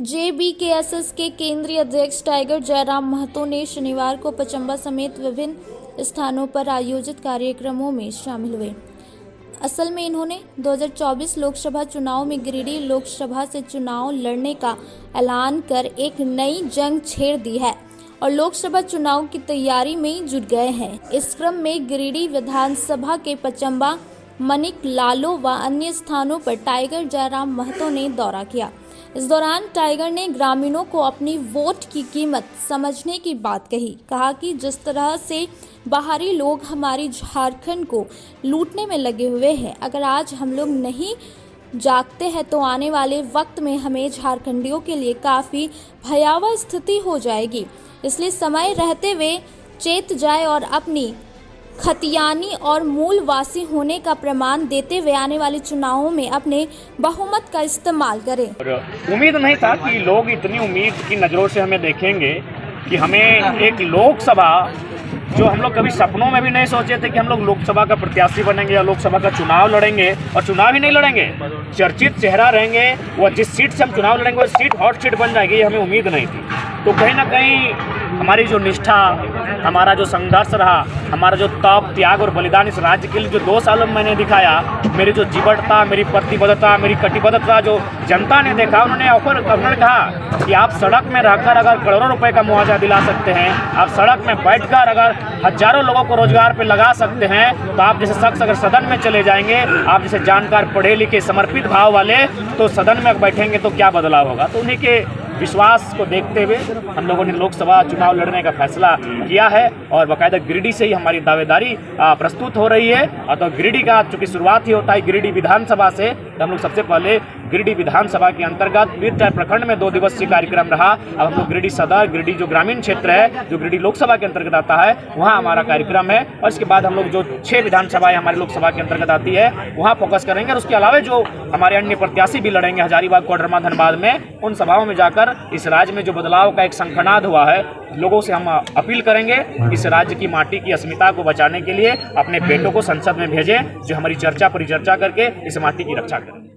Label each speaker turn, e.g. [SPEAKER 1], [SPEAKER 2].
[SPEAKER 1] JBKSS के केंद्रीय अध्यक्ष टाइगर जयराम महतो ने शनिवार को पचम्बा समेत विभिन्न स्थानों पर आयोजित कार्यक्रमों में शामिल हुए। असल में इन्होंने 2024 लोकसभा चुनाव में गिरिडीह लोकसभा से चुनाव लड़ने का ऐलान कर एक नई जंग छेड़ दी है और लोकसभा चुनाव की तैयारी में जुट गए हैं। इस क्रम में गिरिडीह विधानसभा के पचम्बा, मनिक, लालो व अन्य स्थानों पर टाइगर जयराम महतो ने दौरा किया। इस दौरान टाइगर ने ग्रामीणों को अपनी वोट की कीमत समझने की बात कही। कहा कि जिस तरह से बाहरी लोग हमारी झारखंड को लूटने में लगे हुए हैं, अगर आज हम लोग नहीं जागते हैं तो आने वाले वक्त में हमें झारखंडियों के लिए काफ़ी भयावह स्थिति हो जाएगी। इसलिए समय रहते हुए चेत जाए और अपनी खतियानी और मूलवासी होने का प्रमाण देते हुए आने वाले चुनावों में अपने बहुमत का इस्तेमाल करें।
[SPEAKER 2] उम्मीद नहीं था कि लोग इतनी उम्मीद की नज़रों से हमें देखेंगे कि हमें एक लोकसभा, जो हम लोग कभी सपनों में भी नहीं सोचे थे कि हम लोग लोकसभा का प्रत्याशी बनेंगे या लोकसभा का चुनाव लड़ेंगे, और चुनाव ही नहीं लड़ेंगे, चर्चित चेहरा रहेंगे। वह जिस सीट से हम चुनाव लड़ेंगे वो सीट हॉट सीट बन जाएगी, ये हमें उम्मीद नहीं थी। तो कहीं ना कहीं हमारी जो निष्ठा, हमारा जो संघर्ष रहा, हमारा जो तप, त्याग और बलिदान इस राज्य के लिए जो 2 सालों में मैंने दिखाया, मेरी जो जीवटता, मेरी प्रतिबद्धता, मेरी कटिबद्धता जो जनता ने देखा, उन्होंने कहा कि आप सड़क में रहकर अगर करोड़ों रुपए का मुआवजा दिला सकते हैं, आप सड़क में बैठकर अगर हजारों लोगों को रोजगार पे लगा सकते हैं, तो आप जैसे शख्स अगर सदन में चले जाएंगे, आप जैसे जानकार, पढ़े लिखे, समर्पित भाव वाले, तो सदन में बैठेंगे तो क्या बदलाव होगा। तो उन्हीं के विश्वास को देखते हुए हम लोगों ने लोकसभा चुनाव लड़ने का फैसला किया है और बाकायदा गिरिडीह से ही हमारी दावेदारी प्रस्तुत हो रही है। और तो गिरिडीह का चूँकि शुरुआत ही होता है गिरिडीह विधानसभा से, तो हम लोग सबसे पहले गिरिडीह विधानसभा के अंतर्गत पीरटाय प्रखंड में 2 दिवसीय कार्यक्रम रहा। अब हम लोग गिरिडीह सदर, गिरिडीह जो ग्रामीण क्षेत्र है, जो गिरिडीह लोकसभा के अंतर्गत आता है, वहाँ हमारा कार्यक्रम है। और इसके बाद हम लोग जो 6 विधानसभाएं हमारी लोकसभा के अंतर्गत आती है, वहाँ फोकस करेंगे। और उसके अलावा जो हमारे अन्य प्रत्याशी भी लड़ेंगे हजारीबाग, कोडरमा, धनबाद में, उन सभाओं में जाकर इस राज्य में जो बदलाव का एक शंखनाद हुआ है, लोगों से हम अपील करेंगे इस राज्य की माटी की अस्मिता को बचाने के लिए अपने बेटों को संसद में भेजें, जो हमारी चर्चा परिचर्चा करके इस माटी की रक्षा करें।